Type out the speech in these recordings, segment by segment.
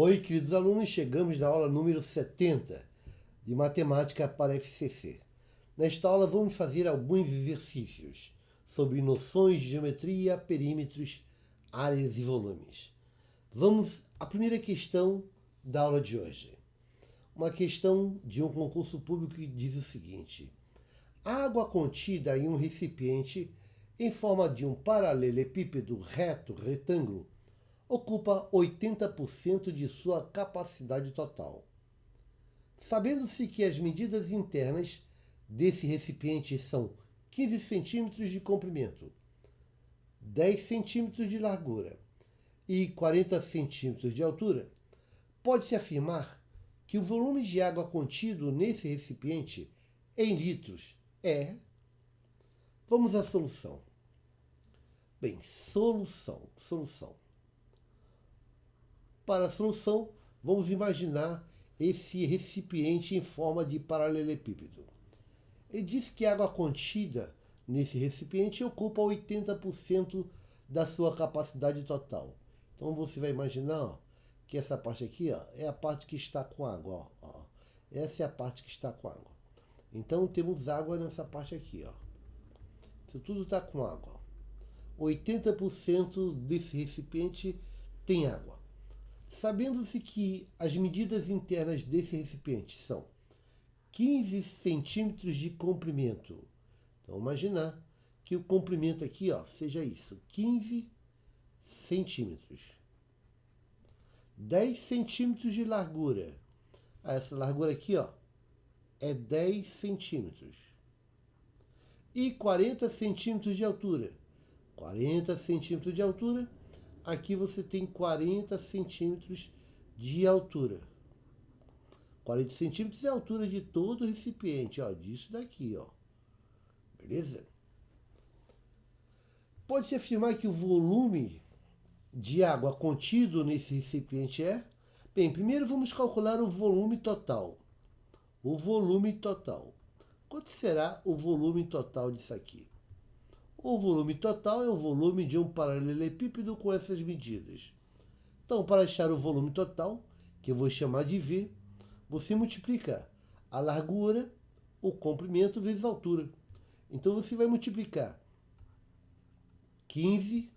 Oi, queridos alunos, chegamos na aula número 70 de Matemática para FCC. Nesta aula vamos fazer alguns exercícios sobre noções de geometria, perímetros, áreas e volumes. Vamos à primeira questão da aula de hoje. Uma questão de um concurso público que diz o seguinte: a água contida em um recipiente em forma de um paralelepípedo reto retângulo ocupa 80% de sua capacidade total. Sabendo-se que as medidas internas desse recipiente são 15 centímetros de comprimento, 10 centímetros de largura e 40 centímetros de altura, pode-se afirmar que o volume de água contido nesse recipiente em litros é... Vamos à solução. Bem, solução. Para a solução, vamos imaginar esse recipiente em forma de paralelepípedo. Ele diz que a água contida nesse recipiente ocupa 80% da sua capacidade total. Então você vai imaginar que essa parte aqui é a parte que está com água. Essa é a parte que está com água. Então temos água nessa parte aqui. Isso tudo está com água. 80% desse recipiente tem água. Sabendo-se que as medidas internas desse recipiente são 15 centímetros de comprimento. Então, imaginar que o comprimento aqui seja isso, 15 centímetros. 10 centímetros de largura. Essa largura aqui é 10 centímetros. E 40 centímetros de altura. 40 centímetros de altura. Aqui você tem 40 centímetros de altura. 40 centímetros é a altura de todo o recipiente, disso daqui, Beleza? Pode-se afirmar que o volume de água contido nesse recipiente é... Bem, primeiro vamos calcular o volume total. O volume total. Quanto será o volume total disso aqui? O volume total é o volume de um paralelepípedo com essas medidas. Então, para achar o volume total, que eu vou chamar de V, você multiplica a largura, o comprimento, vezes a altura. Então, você vai multiplicar 15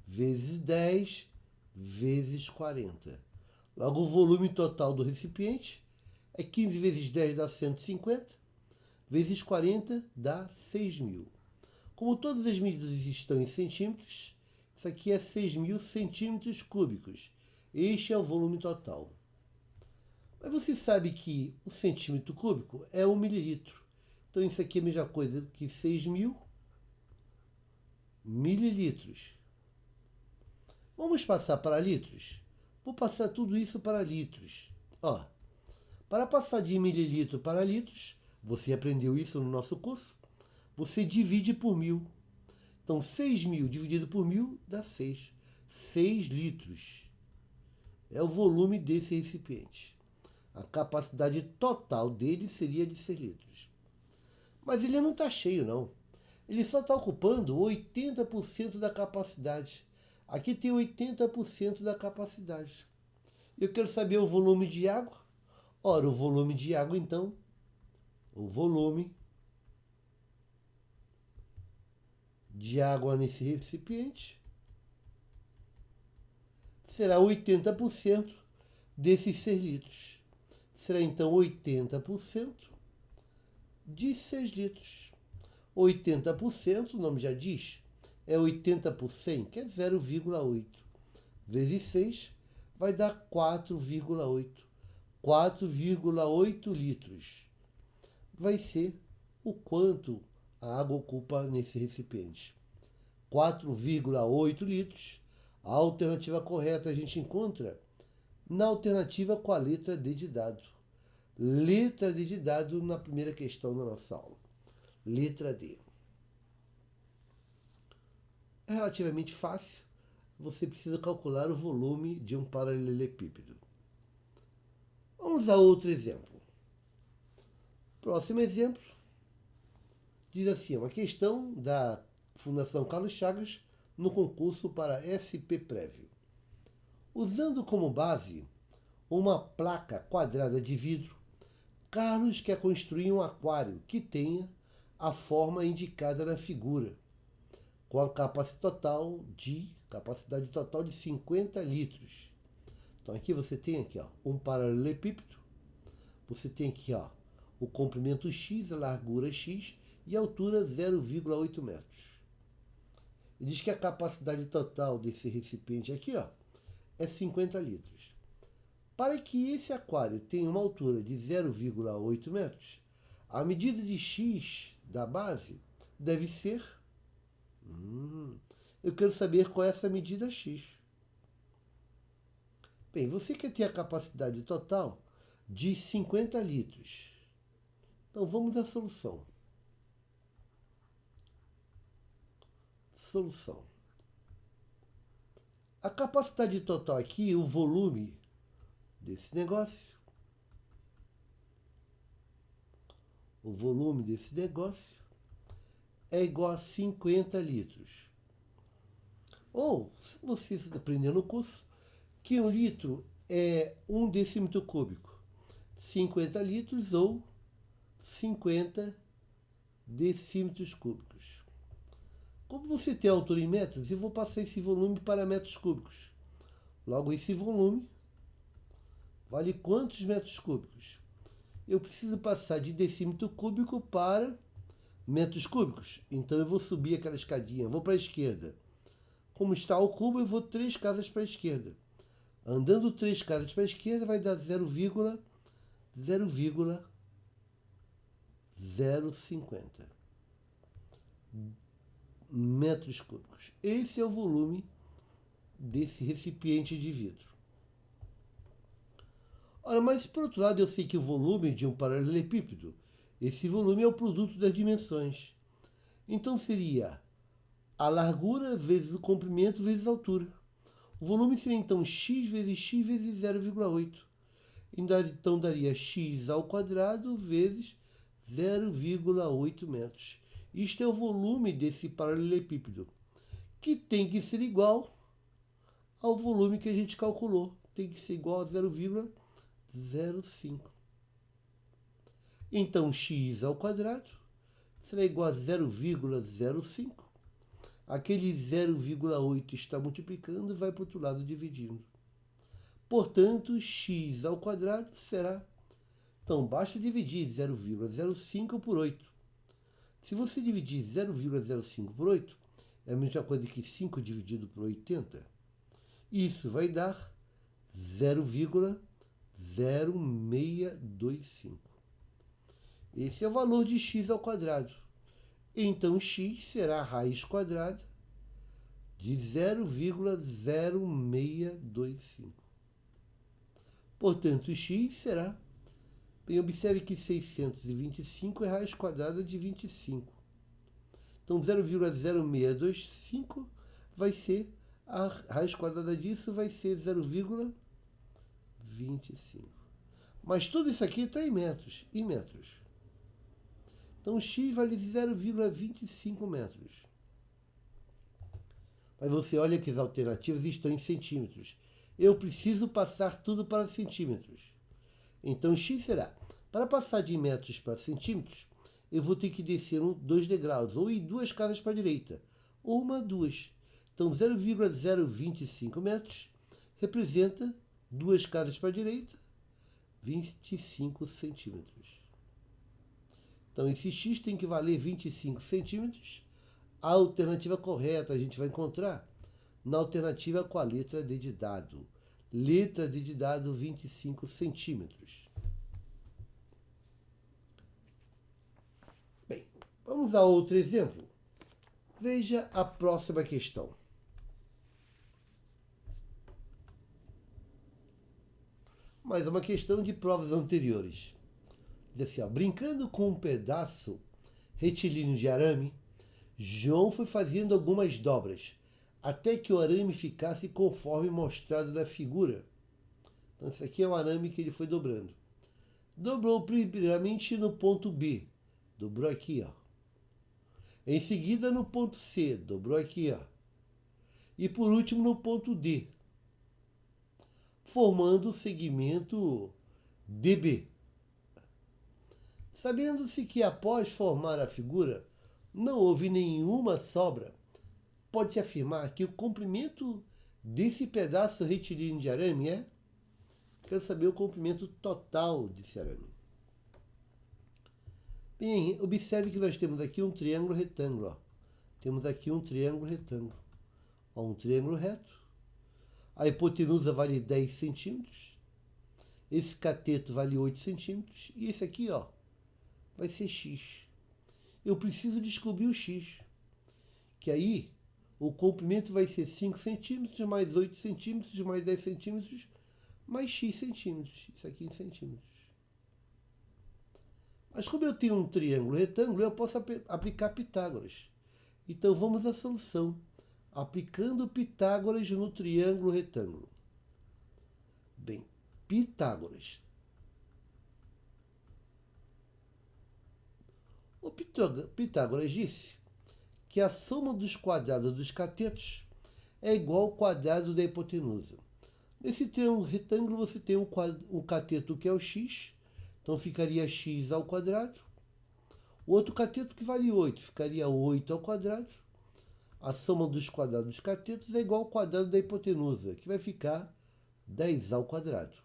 vezes 10 vezes 40. Logo, o volume total do recipiente é 15 vezes 10 dá 150, vezes 40 dá 6.000. Como todas as medidas estão em centímetros, isso aqui é 6.000 centímetros cúbicos. Este é o volume total. Mas você sabe que o centímetro cúbico é 1 mililitro. Então isso aqui é a mesma coisa que 6.000 mililitros. Vamos passar para litros? Vou passar tudo isso para litros. Para passar de mililitro para litros, você aprendeu isso no nosso curso, você divide por 1.000. Então, 6.000 dividido por 1.000 dá 6. 6 litros. É o volume desse recipiente. A capacidade total dele seria de 6 litros. Mas ele não está cheio, não. Ele só está ocupando 80% da capacidade. Aqui tem 80% da capacidade. Eu quero saber o volume de água. Ora, o volume de água, então, o volume de água nesse recipiente será 80% desses 6 litros. Será então 80% de 6 litros. 80%, o nome já diz, é 80 por 100, que é 0,8. Vezes 6 vai dar 4,8. 4,8 litros. Vai ser o quanto a água ocupa nesse recipiente. 4,8 litros. A alternativa correta a gente encontra na alternativa com a letra D de dado. Letra D de dado na primeira questão da nossa aula. Letra D. É relativamente fácil. Você precisa calcular o volume de um paralelepípedo. Vamos a outro exemplo. Próximo exemplo. Diz assim, uma questão da Fundação Carlos Chagas no concurso para SP Prévio. Usando como base uma placa quadrada de vidro, Carlos quer construir um aquário que tenha a forma indicada na figura, com a capacidade total de 50 litros. Então aqui você tem aqui, ó, um paralelepípedo, você tem aqui, ó, o comprimento x, a largura x e a altura 0,8 metros. Ele diz que a capacidade total desse recipiente aqui, ó, é 50 litros. Para que esse aquário tenha uma altura de 0,8 metros, a medida de x da base deve ser... eu quero saber qual é essa medida x. Bem, você quer ter a capacidade total de 50 litros. Então vamos à solução. Solução. A capacidade total aqui, o volume desse negócio, é igual a 50 litros. Ou, se você aprender no curso, que 1 litro é 1 decímetro cúbico. 50 litros ou 50 decímetros cúbicos. Como você tem a altura em metros, eu vou passar esse volume para metros cúbicos. Logo, esse volume vale quantos metros cúbicos? Eu preciso passar de decímetro cúbico para metros cúbicos. Então eu vou subir aquela escadinha, vou para a esquerda. Como está o cubo, eu vou 3 casas para a esquerda. Andando 3 casas para a esquerda vai dar 0,050 metros cúbicos. Esse é o volume desse recipiente de vidro. Ora, mas por outro lado eu sei que o volume de um paralelepípedo, esse volume é o produto das dimensões. Então seria a largura vezes o comprimento vezes a altura. O volume seria então x vezes 0,8. Então daria x ao quadrado vezes 0,8 metros. Isto é o volume desse paralelepípedo, que tem que ser igual ao volume que a gente calculou. Tem que ser igual a 0,05. Então x ao quadrado será igual a 0,05. Aquele 0,8 está multiplicando e vai para o outro lado dividindo. Portanto, x ao quadrado será... Então, basta dividir 0,05 por 8. Se você dividir 0,05 por 8, é a mesma coisa que 5 dividido por 80. Isso vai dar 0,0625. Esse é o valor de x ao quadrado. Então, x será a raiz quadrada de 0,0625. Portanto, x será... Bem, observe que 625 é raiz quadrada de 25. Então, 0,0625 vai ser... A raiz quadrada disso vai ser 0,25. Mas tudo isso aqui está em metros. Então, x vale 0,25 metros. Mas você olha que as alternativas estão em centímetros. Eu preciso passar tudo para centímetros. Então, x será... Para passar de metros para centímetros, eu vou ter que descer 2 degraus, ou ir 2 casas para a direita, ou 2. Então, 0,025 metros representa 2 casas para a direita, 25 centímetros. Então, esse x tem que valer 25 centímetros. A alternativa correta a gente vai encontrar na alternativa com a letra D de dado. Letra D de dado, 25 centímetros. Bem, vamos a outro exemplo. Veja a próxima questão. Mais uma questão de provas anteriores. Diz assim, ó, brincando com um pedaço retilíneo de arame, João foi fazendo algumas dobras, até que o arame ficasse conforme mostrado na figura. Então, esse aqui é o arame que ele foi dobrando. Dobrou primeiramente no ponto B. Dobrou aqui, ó. Em seguida no ponto C. Dobrou aqui, ó. E por último no ponto D. formando o segmento DB. Sabendo-se que após formar a figura não houve nenhuma sobra, pode-se afirmar que o comprimento desse pedaço retilíneo de arame é? Quero saber o comprimento total desse arame. Bem, observe que nós temos aqui um triângulo retângulo. Ó. Temos aqui um triângulo retângulo. Ó, um triângulo reto. A hipotenusa vale 10 centímetros. Esse cateto vale 8 centímetros. E esse aqui, ó, vai ser x. Eu preciso descobrir o x. Que aí, o comprimento vai ser 5 centímetros, mais 8 centímetros, mais 10 centímetros, mais x centímetros. Isso aqui em centímetros. Mas como eu tenho um triângulo retângulo, eu posso aplicar Pitágoras. Então vamos à solução. Aplicando Pitágoras no triângulo retângulo. Bem, Pitágoras. O Pitágoras disse que a soma dos quadrados dos catetos é igual ao quadrado da hipotenusa. Nesse triângulo retângulo você tem um cateto que é o x, então ficaria x ao quadrado. O outro cateto que vale 8, ficaria 8 ao quadrado. A soma dos quadrados dos catetos é igual ao quadrado da hipotenusa, que vai ficar 10 ao quadrado.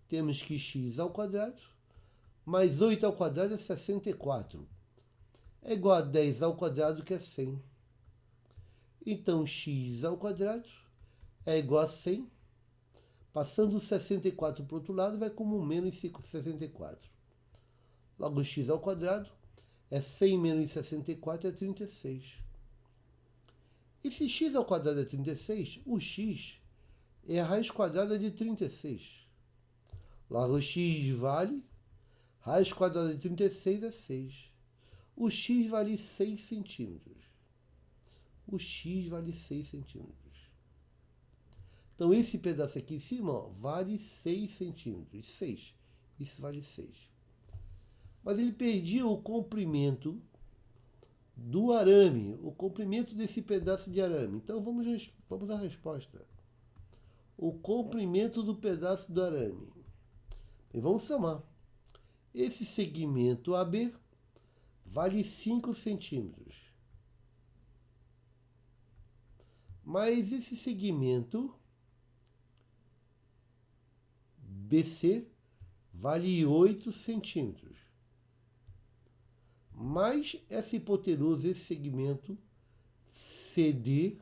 Temos que x ao quadrado mais 8 ao quadrado é 64. É igual a 10 ao quadrado, que é 100. Então, x ao quadrado é igual a 100. Passando o 64 para o outro lado, vai como menos 64. Logo, x ao quadrado é 100 menos 64 é 36. E se x ao quadrado é 36, o x é a raiz quadrada de 36. Logo, o x vale, raiz quadrada de 36 é 6. O x vale 6 centímetros. O x vale 6 centímetros. Então, esse pedaço aqui em cima, ó, vale 6 centímetros. 6. Isso vale 6. Mas ele perdia o comprimento do arame, o comprimento desse pedaço de arame. Então, vamos à resposta. O comprimento do pedaço do arame. E vamos somar. Esse segmento AB vale 5 centímetros. Mas esse segmento BC vale 8 centímetros. Mais essa hipotenusa, esse segmento CD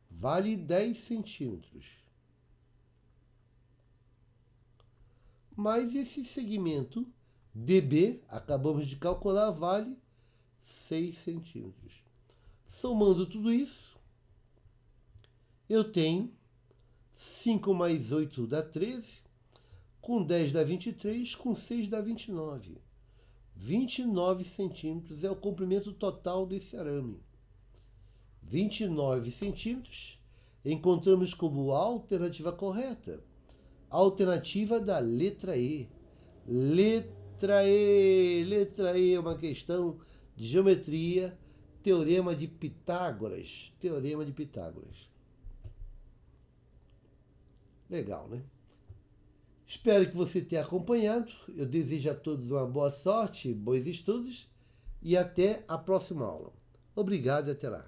vale 10 centímetros. Mais esse segmento DB, acabamos de calcular, vale 6 centímetros. Somando tudo isso, eu tenho 5 mais 8 dá 13, com 10 dá 23, com 6 dá 29. 29 centímetros é o comprimento total desse arame. 29 centímetros encontramos como alternativa correta. Alternativa da letra E. Letra E é uma questão de geometria, teorema de Pitágoras. Teorema de Pitágoras. Legal, né? Espero que você tenha acompanhado. Eu desejo a todos uma boa sorte, bons estudos e até a próxima aula. Obrigado e até lá.